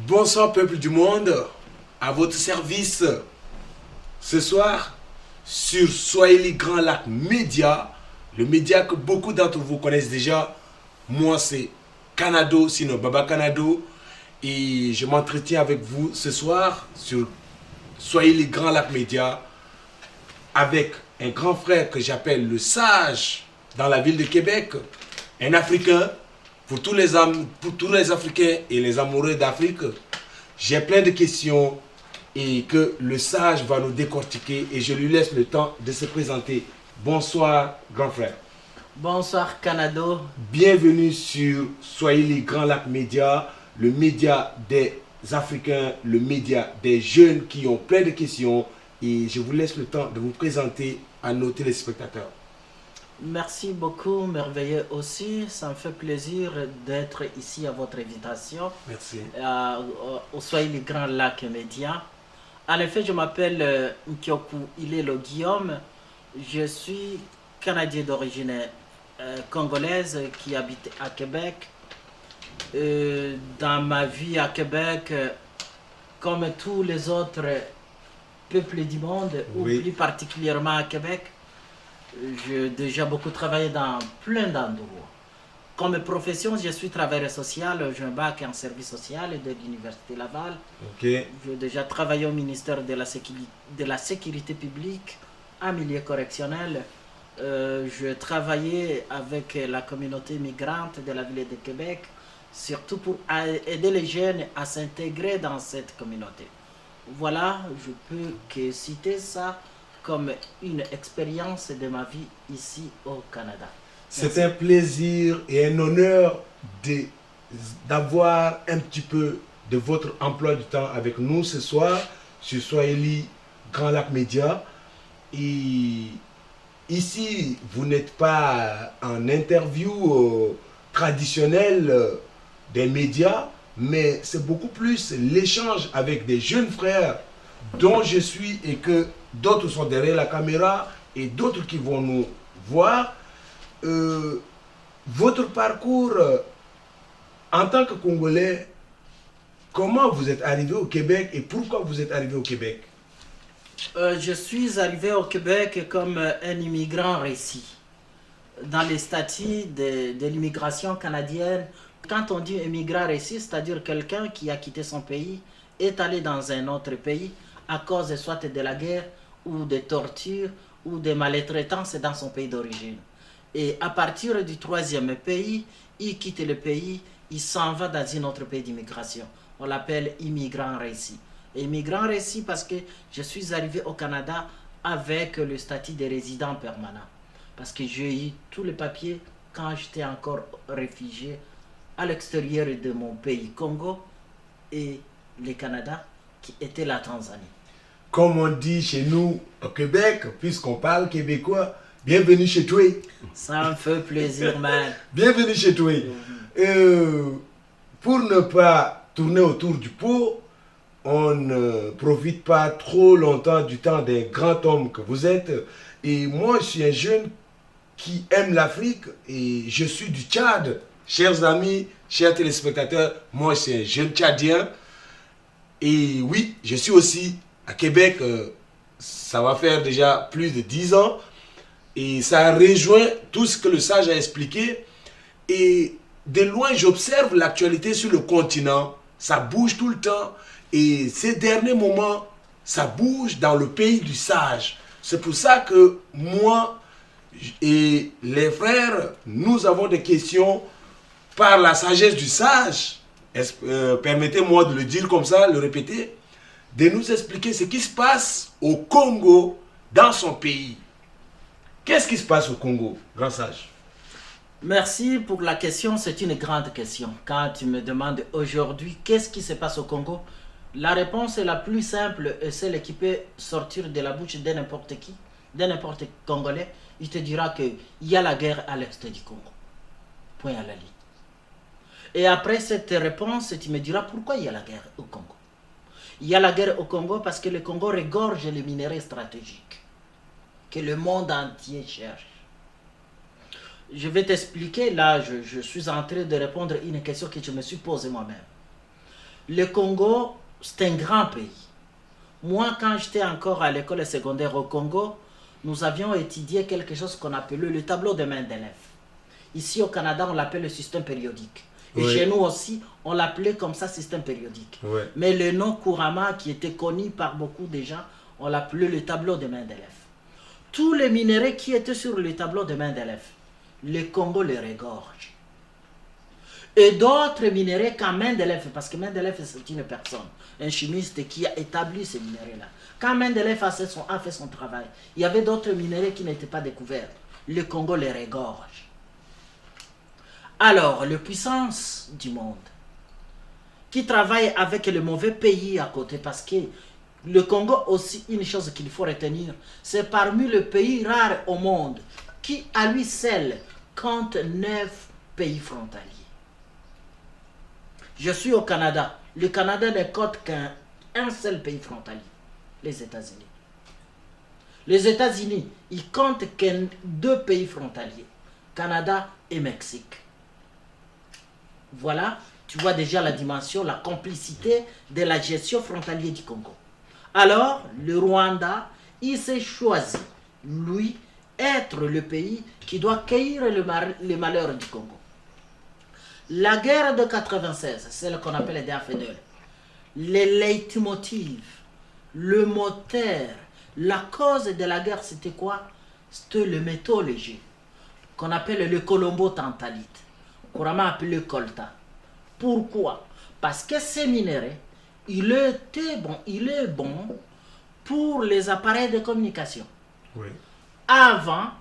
Bonsoir peuple du monde, à votre service. Ce soir, sur Swahili Grand Lac Média, le média que beaucoup d'entre vous connaissent déjà. Moi c'est Canado, sinon Baba Canado. Et je m'entretiens avec vous ce soir sur Swahili Grand Lac Média avec un grand frère que j'appelle le sage dans la ville de Québec, un Africain. Pour tous les Africains et les amoureux d'Afrique, j'ai plein de questions et que le sage va nous décortiquer et je lui laisse le temps de se présenter. Bonsoir, grand frère. Bonsoir, Canado. Bienvenue sur Swahili Grand Lac Média, le média des Africains, le média des jeunes qui ont plein de questions. Et je vous laisse le temps de vous présenter à nos téléspectateurs. Merci beaucoup, merveilleux aussi. Ça me fait plaisir d'être ici à votre invitation. Merci. Au Swahili Grand Lac Média. En effet, je m'appelle Nkyoku Ilelo Guillaume. Je suis Canadien d'origine congolaise qui habite à Québec. Dans ma vie à Québec, comme tous les autres peuples du monde, Oui. ou plus particulièrement à Québec, j'ai déjà beaucoup travaillé dans plein d'endroits. Comme profession, je suis travailleur social, j'ai un bac en service social de l'Université Laval. Ok. J'ai déjà travaillé au ministère de la Sécurité publique, en milieu correctionnel. Je travaillais avec la communauté migrante de la ville de Québec, surtout pour aider les jeunes à s'intégrer dans cette communauté. Voilà, je peux que citer ça comme une expérience de ma vie ici au Canada. C'est un plaisir et un honneur d'avoir un petit peu de votre emploi du temps avec nous ce soir sur Swahili Grand Lac Média. Et ici, vous n'êtes pas en interview traditionnelle des médias, mais c'est beaucoup plus l'échange avec des jeunes frères dont je suis et que d'autres sont derrière la caméra et d'autres qui vont nous voir. Votre parcours en tant que Congolais, comment vous êtes arrivé au Québec et pourquoi vous êtes arrivé au Québec? Je suis arrivé au Québec comme un immigrant récit. Dans les statuts de l'immigration canadienne, quand on dit immigrant récit, c'est-à-dire quelqu'un qui a quitté son pays, est allé dans un autre pays à cause soit de la guerre ou de torture ou de maltraitance dans son pays d'origine. Et à partir du troisième pays, il quitte le pays, il s'en va dans un autre pays d'immigration. On l'appelle immigrant récit. Et immigrant récit parce que je suis arrivé au Canada avec le statut de résident permanent. Parce que j'ai eu tous les papiers quand j'étais encore réfugié à l'extérieur de mon pays, Congo, et le Canada, qui était la Tanzanie. Comme on dit chez nous au Québec, puisqu'on parle québécois, bienvenue chez toi. Ça me fait plaisir, man. Bienvenue chez toi. Pour ne pas tourner autour du pot, on ne profite pas trop longtemps du temps d'un grand homme que vous êtes. Et moi, je suis un jeune qui aime l'Afrique et je suis du Tchad. Chers amis, chers téléspectateurs, moi, je suis un jeune Tchadien. Et oui, je suis aussi à Québec. Ça va faire déjà plus de 10 ans. Et ça rejoint tout ce que le sage a expliqué. Et de loin, j'observe l'actualité sur le continent. Ça bouge tout le temps. Et ces derniers moments, ça bouge dans le pays du sage. C'est pour ça que moi et les frères, nous avons des questions par la sagesse du sage. Permettez-moi de le dire comme ça, le répéter. De nous expliquer ce qui se passe au Congo, dans son pays. Qu'est-ce qui se passe au Congo, grand sage? Merci pour la question, c'est une grande question. Quand tu me demandes aujourd'hui qu'est-ce qui se passe au Congo, la réponse est la plus simple et celle qui peut sortir de la bouche de n'importe qui, de n'importe Congolais. Il te dira qu'il y a la guerre à l'est du Congo. Point à la ligne. Et après cette réponse, tu me diras pourquoi il y a la guerre au Congo. Il y a la guerre au Congo parce que le Congo regorge les minéraux stratégiques que le monde entier cherche. Je vais t'expliquer, là je suis en train de répondre à une question que je me suis posée moi-même. Le Congo, c'est un grand pays. Moi, quand j'étais encore à l'école secondaire au Congo, nous avions étudié quelque chose qu'on appelait le tableau de main d'élèves. Ici au Canada, on l'appelle le système périodique. Et Oui. chez nous aussi, on l'appelait comme ça, système périodique. Oui. Mais le nom couramment, qui était connu par beaucoup de gens, on l'appelait le tableau de main d'élèves. Tous les minéraux qui étaient sur le tableau de main d'élèves, le Congo les regorge. Et d'autres minéraux qu'en Mendeleev, parce que Mendeleev c'est une personne, un chimiste qui a établi ces minéraux-là. Quand Mendeleev a fait son travail, il y avait d'autres minéraux qui n'étaient pas découverts. Le Congo les regorge. Alors, les puissances du monde, qui travaillent avec les mauvais pays à côté, parce que le Congo aussi, une chose qu'il faut retenir, c'est parmi les pays rares au monde qui, à lui seul, compte 9 pays frontaliers. Je suis au Canada. Le Canada ne compte qu'un seul pays frontalier, les États-Unis. Les États-Unis, ils comptent que 2 pays frontaliers, Canada et Mexique. Voilà, tu vois déjà la dimension, la complicité de la gestion frontalière du Congo. Alors, le Rwanda, il s'est choisi, lui, être le pays qui doit cueillir le malheur du Congo. La guerre de 96, c'est ce qu'on appelle les DFDL. Les leitmotiv, le moteur, la cause de la guerre, c'était quoi? C'était le métaux léger, qu'on appelle le colombo-tantalite, couramment appelé coltan. Pourquoi? Parce que ces minéraux, il est bon pour les appareils de communication. Oui. Avant,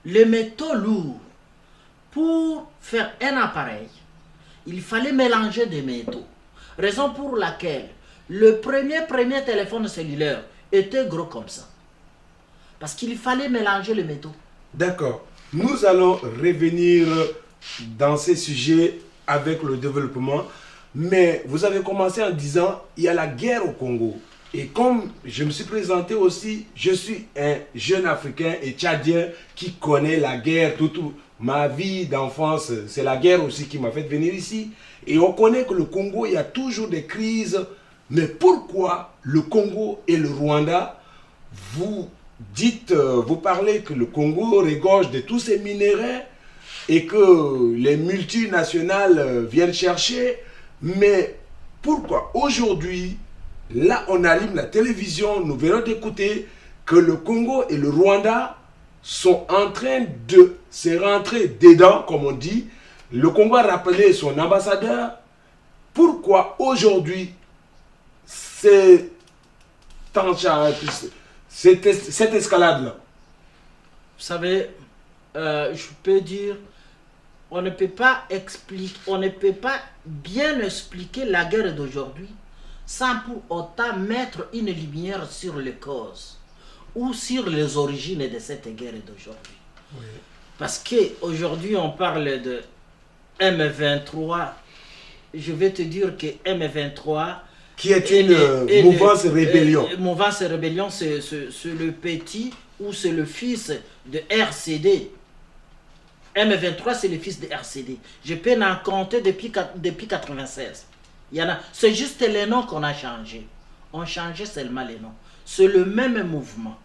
les métaux lourds, pour faire un appareil, il fallait mélanger des métaux. Raison pour laquelle le premier téléphone cellulaire était gros comme ça. Parce qu'il fallait mélanger les métaux. D'accord. Nous allons revenir dans ces sujets avec le développement. Mais vous avez commencé en disant il y a la guerre au Congo. Et comme je me suis présenté aussi, je suis un jeune Africain et Tchadien qui connaît la guerre. Toute ma vie d'enfance, c'est la guerre aussi qui m'a fait venir ici. Et on connaît que le Congo, il y a toujours des crises. Mais pourquoi le Congo et le Rwanda, vous parlez que le Congo regorge de tous ces minéraux et que les multinationales viennent chercher. Mais pourquoi aujourd'hui, là on allume la télévision, nous venons d'écouter que le Congo et le Rwanda sont en train de se rentrer dedans, comme on dit. Le Congo a rappelé son ambassadeur. Pourquoi aujourd'hui cette escalade-là? Vous savez, je peux dire, on ne peut pas bien expliquer la guerre d'aujourd'hui sans pour autant mettre une lumière sur les causes ou sur les origines de cette guerre d'aujourd'hui. Oui. Parce qu'aujourd'hui, on parle de M23. Je vais te dire que M23... qui est une mouvance rébellion. Mouvance rébellion, c'est le petit ou c'est le fils de RCD. M23, c'est le fils de RCD. Je peux en compter depuis 1996. C'est juste les noms qu'on a changés. On changeait seulement les noms. C'est le même mouvement.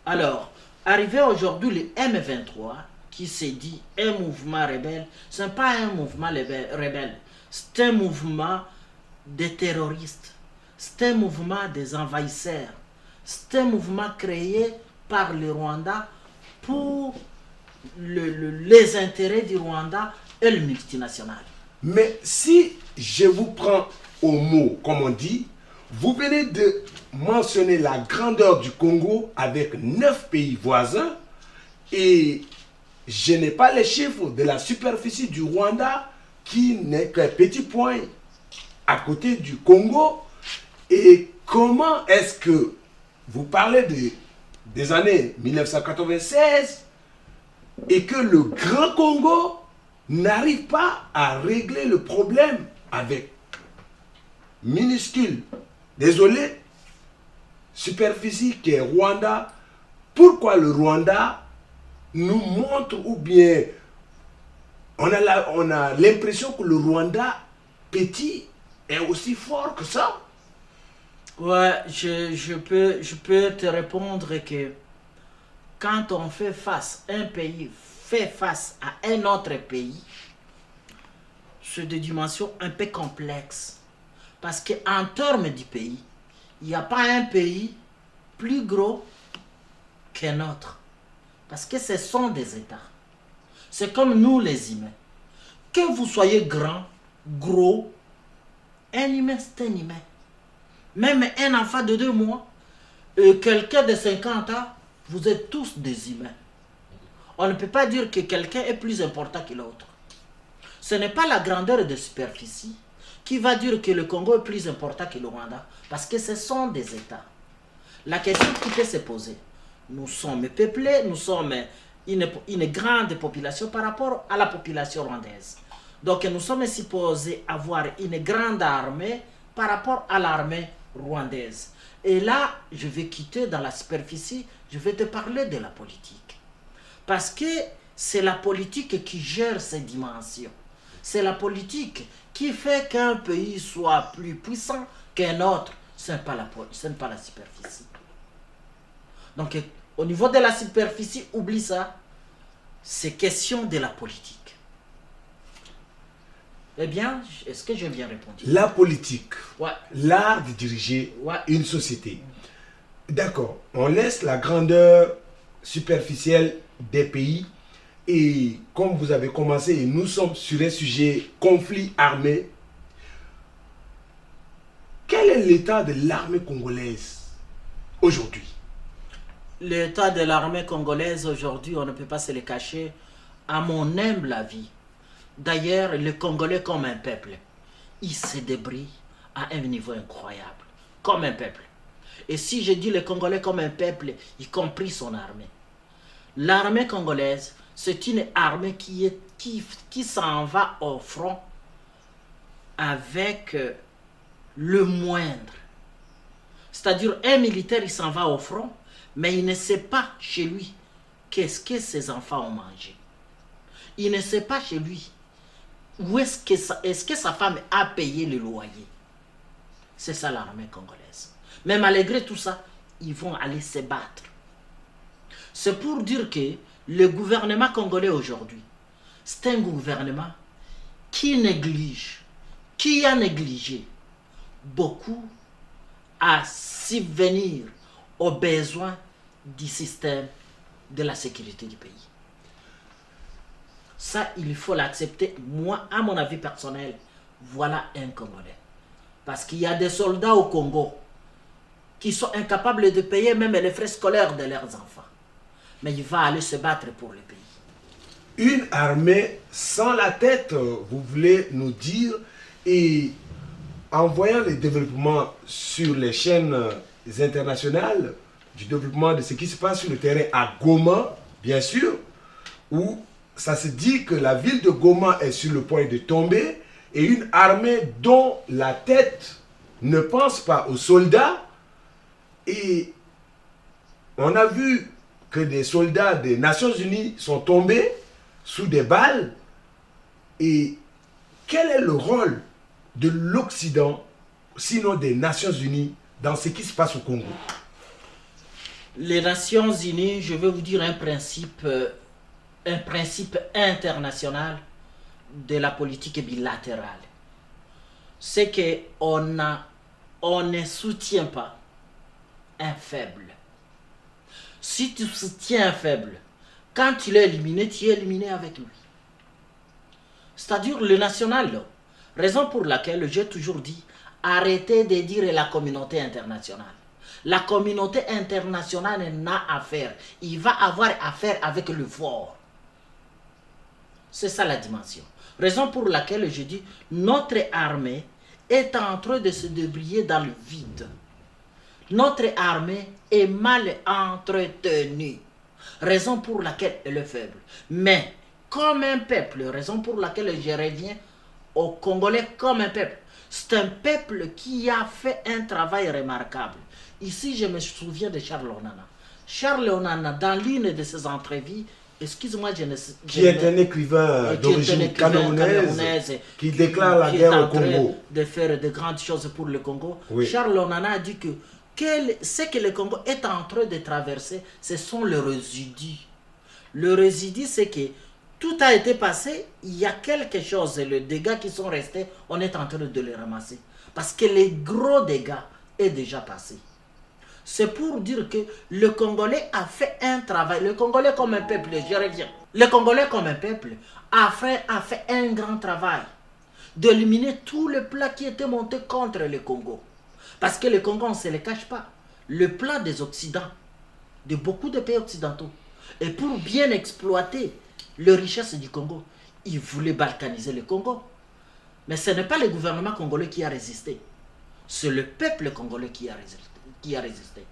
Alors, arrivé aujourd'hui, le M23, qui s'est dit un mouvement rebelle, ce n'est pas un mouvement rebelle. C'est un mouvement des terroristes. C'est un mouvement des envahisseurs. C'est un mouvement créé par le Rwanda pour les intérêts du Rwanda et le multinational. Mais si je vous prends au mot, comme on dit, vous venez de mentionner la grandeur du Congo avec 9 pays voisins et je n'ai pas les chiffres de la superficie du Rwanda qui n'est qu'un petit point à côté du Congo. Et comment est-ce que vous parlez des années 1996 et que le Grand Congo n'arrive pas à régler le problème avec minuscule, désolé, superficie qui est Rwanda? Pourquoi le Rwanda nous montre ou bien on a l'impression que le Rwanda petit est aussi fort que ça. Ouais, je peux te répondre que quand on fait face, un pays fait face à un autre pays, c'est de dimension un peu complexe. Parce qu'en termes du pays, il n'y a pas un pays plus gros qu'un autre. Parce que ce sont des États. C'est comme nous les humains. Que vous soyez grand, gros, un humain c'est un humain. Même un enfant de 2 mois, quelqu'un de 50 ans, vous êtes tous des humains. On ne peut pas dire que quelqu'un est plus important que l'autre. Ce n'est pas la grandeur de superficie qui va dire que le Congo est plus important que le Rwanda, parce que ce sont des États. La question qui peut se poser, nous sommes peuplés, nous sommes une grande population par rapport à la population rwandaise. Donc nous sommes supposés avoir une grande armée par rapport à l'armée rwandaise. Et là, je vais quitter dans la superficie, je vais te parler de la politique. Parce que c'est la politique qui gère ces dimensions. C'est la politique qui fait qu'un pays soit plus puissant qu'un autre. Ce n'est pas la superficie. Donc, au niveau de la superficie, oublie ça. C'est question de la politique. Eh bien, est-ce que j'ai bien répondu? La politique, Ouais. l'art de diriger Ouais. une société. D'accord, on laisse la grandeur superficielle des pays et comme vous avez commencé, et nous sommes sur un sujet conflit armé. Quel est l'état de l'armée congolaise aujourd'hui? L'état de l'armée congolaise aujourd'hui, on ne peut pas se le cacher, à mon humble avis. D'ailleurs, le Congolais comme un peuple, il se débrouille à un niveau incroyable, comme un peuple. Et si je dis le Congolais comme un peuple, y compris son armée. L'armée congolaise, c'est une armée qui s'en va au front avec le moindre. C'est-à-dire, un militaire, il s'en va au front, mais il ne sait pas chez lui qu'est-ce que ses enfants ont mangé. Il ne sait pas chez lui où est-ce que sa femme a payé le loyer. C'est ça l'armée congolaise. Mais malgré tout ça, ils vont aller se battre. C'est pour dire que le gouvernement congolais aujourd'hui, c'est un gouvernement qui a négligé beaucoup à subvenir aux besoins du système de la sécurité du pays. Ça, il faut l'accepter. Moi, à mon avis personnel, voilà un Congolais. Parce qu'il y a des soldats au Congo qui sont incapables de payer même les frais scolaires de leurs enfants. Mais il va aller se battre pour le pays. Une armée sans la tête, vous voulez nous dire, et en voyant les développements sur les chaînes internationales, du développement de ce qui se passe sur le terrain à Goma, bien sûr, où ça se dit que la ville de Goma est sur le point de tomber, et une armée dont la tête ne pense pas aux soldats, et on a vu que des soldats des Nations Unies sont tombés sous des balles. Et quel est le rôle de l'Occident, sinon des Nations Unies, dans ce qui se passe au Congo? Les Nations Unies, je vais vous dire un principe international de la politique bilatérale. C'est qu'on ne soutient pas un faible. Si tu soutiens un faible, quand tu l'as éliminé, tu es éliminé avec lui. C'est-à-dire le national, raison pour laquelle j'ai toujours dit, arrêtez de dire la communauté internationale. La communauté internationale n'a affaire. Il va avoir affaire avec le fort. C'est ça la dimension. Raison pour laquelle je dis, notre armée est en train de se débrouiller dans le vide. Notre armée est mal entretenue. Raison pour laquelle elle est faible. Mais comme un peuple, raison pour laquelle je reviens aux Congolais comme un peuple. C'est un peuple qui a fait un travail remarquable. Ici, je me souviens de Charles Onana. Charles Onana, dans l'une de ses entrevues, excuse-moi, je ne sais qui est un écrivain d'origine camerounaise, qui déclare la guerre au Congo. De faire de grandes choses pour le Congo. Oui. Charles Onana a dit que ce que le Congo est en train de traverser, ce sont les résidus. Le résidu, c'est que tout a été passé, il y a quelque chose, les dégâts qui sont restés, on est en train de les ramasser. Parce que les gros dégâts est déjà passé. C'est pour dire que le Congolais a fait un travail. Le Congolais comme un peuple, je reviens. Le Congolais comme un peuple a fait un grand travail d'éliminer tout le plat qui était monté contre le Congo. Parce que le Congo, on ne se le cache pas. Le plan des Occidents, de beaucoup de pays occidentaux, et pour bien exploiter les richesses du Congo, ils voulaient balkaniser le Congo. Mais ce n'est pas le gouvernement congolais qui a résisté. C'est le peuple congolais qui a résisté.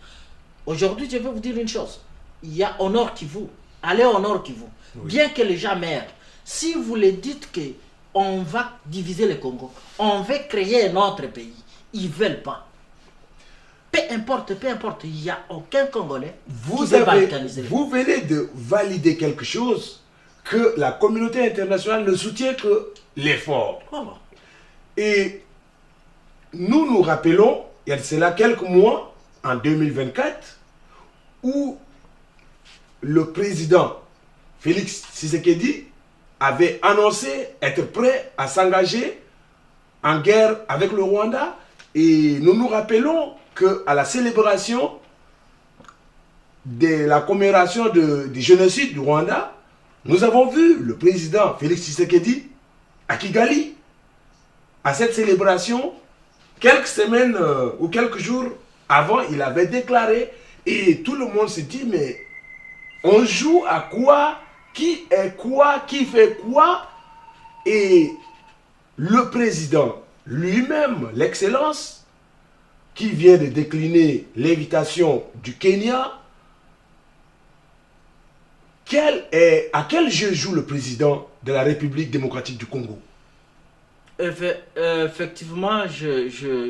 Aujourd'hui, je vais vous dire une chose. Il y a au Nord Kivu. Allez au Nord Kivu. Oui. Bien que les gens meurent, si vous les dites qu'on va diviser le Congo, on veut créer un autre pays, ils ne veulent pas. Peu importe, il n'y a aucun Congolais qui veut balkaniser. Vous venez de valider quelque chose que la communauté internationale ne soutient que l'effort. Oh. Et nous rappelons, il y a de cela quelques mois, en 2024, où le président Félix Tshisekedi avait annoncé être prêt à s'engager en guerre avec le Rwanda. Et nous rappelons qu'à la célébration de la commémoration du génocide du Rwanda, nous avons vu le président Félix Tshisekedi à Kigali, à cette célébration, quelques semaines ou quelques jours avant, il avait déclaré, et tout le monde se dit, mais on joue à quoi? Qui est quoi? Qui fait quoi? Et le président lui-même, l'excellence, qui vient de décliner l'invitation du Kenya, à quel jeu joue le président de la République démocratique du Congo? Effectivement, je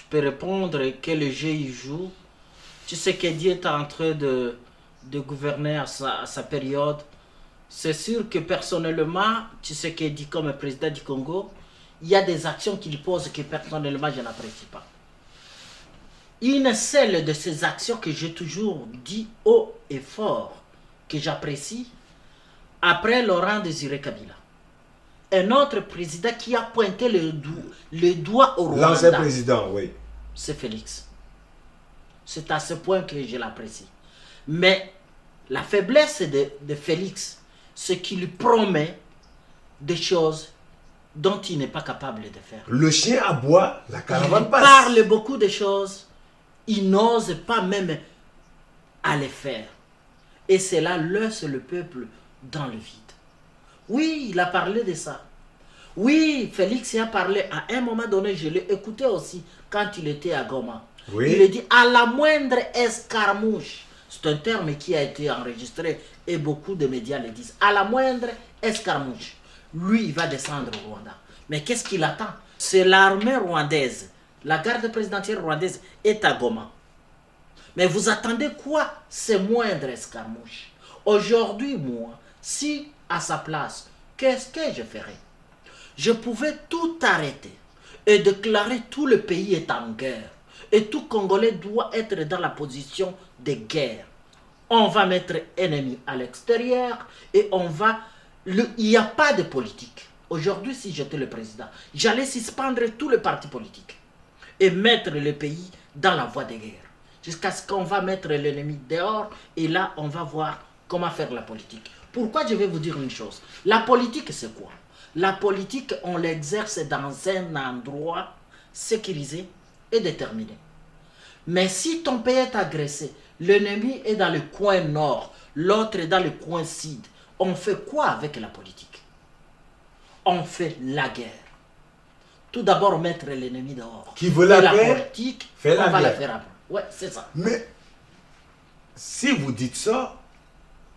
peux répondre quel jeu il joue. Tshisekedi est en train de gouverner à sa période. C'est sûr que personnellement, Tshisekedi comme président du Congo, il y a des actions qu'il pose que personnellement je n'apprécie pas. Une seule de ces actions que j'ai toujours dit haut et fort, que j'apprécie, après Laurent Désiré Kabila. Un autre président qui a pointé le doigt au Rwanda. L'ancien président, oui. C'est Félix. C'est à ce point que je l'apprécie. Mais la faiblesse de Félix, c'est qu'il promet des choses dont il n'est pas capable de faire. Le chien aboie, la caravane passe. Il parle beaucoup de choses, il n'ose pas même à les faire. Et cela laisse le peuple dans le vide. Oui, il a parlé de ça. Oui, Félix y a parlé à un moment donné, je l'ai écouté aussi quand il était à Goma. Oui. Il a dit à la moindre escarmouche. C'est un terme qui a été enregistré et beaucoup de médias le disent. À la moindre escarmouche, lui, il va descendre au Rwanda. Mais qu'est-ce qu'il attend? C'est l'armée rwandaise. La garde présidentielle rwandaise est à Goma. Mais vous attendez quoi? C'est moindre escarmouche. Aujourd'hui, moi, si à sa place, qu'est-ce que je ferais? Je pouvais tout arrêter et déclarer tout le pays est en guerre. Et tout Congolais doit être dans la position de guerre. On va mettre ennemi à l'extérieur et il n'y a pas de politique. Aujourd'hui, si j'étais le président, j'allais suspendre tous les partis politiques et mettre le pays dans la voie de guerre. Jusqu'à ce qu'on va mettre l'ennemi dehors et là, on va voir comment faire la politique. Pourquoi je vais vous dire une chose? La politique, c'est quoi? La politique, on l'exerce dans un endroit sécurisé et déterminé. Mais si ton pays est agressé, l'ennemi est dans le coin nord, l'autre est dans le coin sud, on fait quoi avec la politique? On fait la guerre. Tout d'abord, mettre l'ennemi dehors. Qui veut la paix, politique, fait la on va guerre. la faire après. Ouais, c'est ça. Mais si vous dites ça,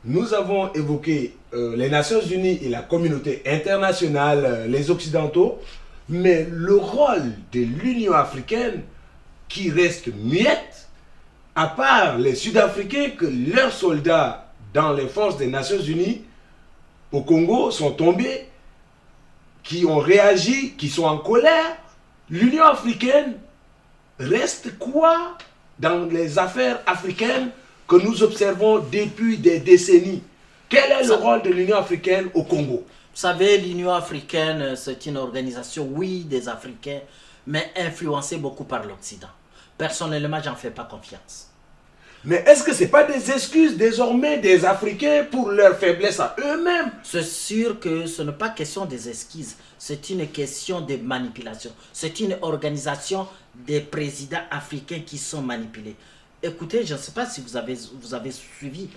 nous avons évoqué les Nations Unies et la communauté internationale, les Occidentaux, mais le rôle de l'Union africaine qui reste muette, à part les Sud-Africains que leurs soldats dans les forces des Nations Unies au Congo sont tombés, qui ont réagi, qui sont en colère. L'Union africaine reste quoi dans les affaires africaines que nous observons depuis des décennies? Quel est le rôle de l'Union africaine au Congo? Vous savez, l'Union africaine, c'est une organisation, oui, des Africains, mais influencée beaucoup par l'Occident. Personnellement, j'en fais pas confiance. Mais est-ce que ce n'est pas des excuses désormais des Africains pour leur faiblesse à eux-mêmes? C'est sûr que ce n'est pas question des esquisses, c'est une question de manipulation. C'est une organisation des présidents africains qui sont manipulés. Écoutez, je ne sais pas si vous avez suivi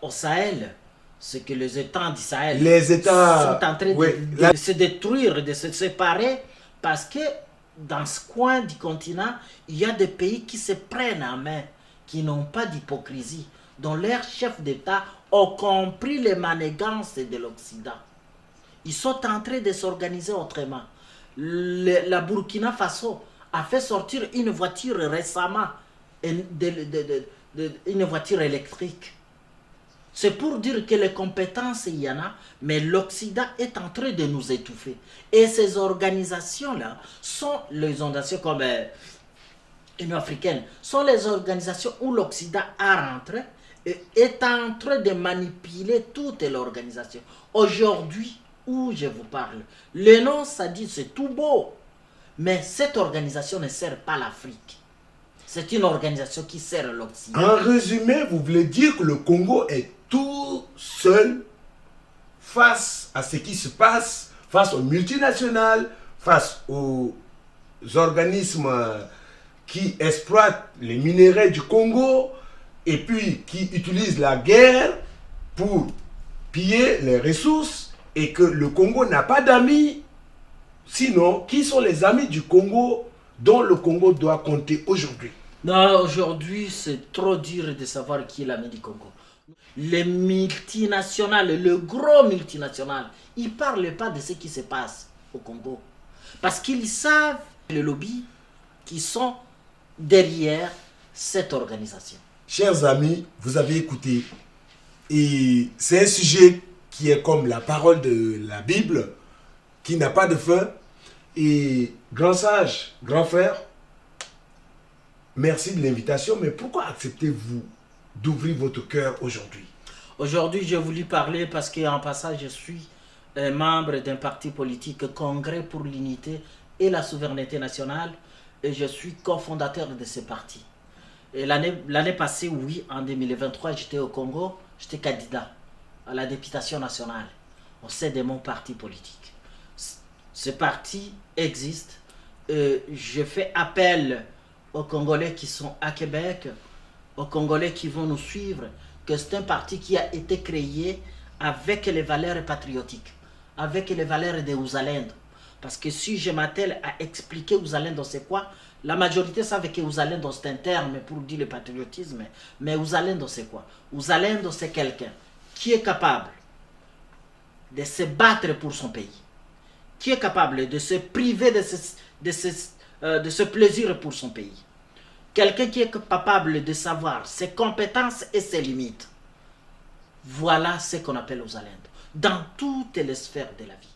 au Sahel, ce que les États du Sahel les États sont en train de se détruire, de se séparer, parce que dans ce coin du continent, il y a des pays qui se prennent en main, qui n'ont pas d'hypocrisie, dont leurs chefs d'État ont compris les manigances de l'Occident. Ils sont en train de s'organiser autrement. La Burkina Faso a fait sortir une voiture récemment, une voiture électrique. C'est pour dire que les compétences, il y en a, mais l'Occident est en train de nous étouffer. Et ces organisations-là sont les organisations comme l'Union africaine, sont les organisations où l'Occident a rentré et est en train de manipuler toute l'organisation. Aujourd'hui, où je vous parle, le nom, ça dit, c'est tout beau, mais cette organisation ne sert pas l'Afrique. C'est une organisation qui sert l'Occident. En résumé, vous voulez dire que le Congo est tout seul face à ce qui se passe, face aux multinationales, face aux organismes qui exploitent les minéraux du Congo et puis qui utilisent la guerre pour piller les ressources, et que le Congo n'a pas d'amis. Sinon, qui sont les amis du Congo dont le Congo doit compter aujourd'hui? Non, aujourd'hui, c'est trop dur de savoir qui est l'ami du Congo. Les multinationales, le gros multinational, ils ne parlent pas de ce qui se passe au Congo. Parce qu'ils savent les lobbies qui sont derrière cette organisation. Chers amis, vous avez écouté. Et c'est un sujet qui est comme la parole de la Bible, qui n'a pas de fin. Et grand sage, grand frère, merci de l'invitation, mais pourquoi acceptez-vous d'ouvrir votre cœur aujourd'hui? Aujourd'hui, j'ai voulu parler parce qu'en passant, je suis membre d'un parti politique, Congrès pour l'unité et la souveraineté nationale, et je suis cofondateur de ce parti. Et l'année passée, oui, en 2023, j'étais au Congo, j'étais candidat à la députation nationale au sein de mon parti politique. Ce parti existe. Je fais appel aux Congolais qui sont à Québec, aux Congolais qui vont nous suivre, que c'est un parti qui a été créé avec les valeurs patriotiques, avec les valeurs des Ouzalendo. Parce que si je m'attelle à expliquer Ouzalendo c'est quoi, la majorité savent que Ouzalendo c'est un terme pour dire le patriotisme, mais Ouzalendo c'est quoi? Ouzalendo c'est quelqu'un qui est capable de se battre pour son pays, qui est capable de se priver de ce plaisir pour son pays. Quelqu'un qui est capable de savoir ses compétences et ses limites. Voilà ce qu'on appelle Ouzalendo, dans toutes les sphères de la vie.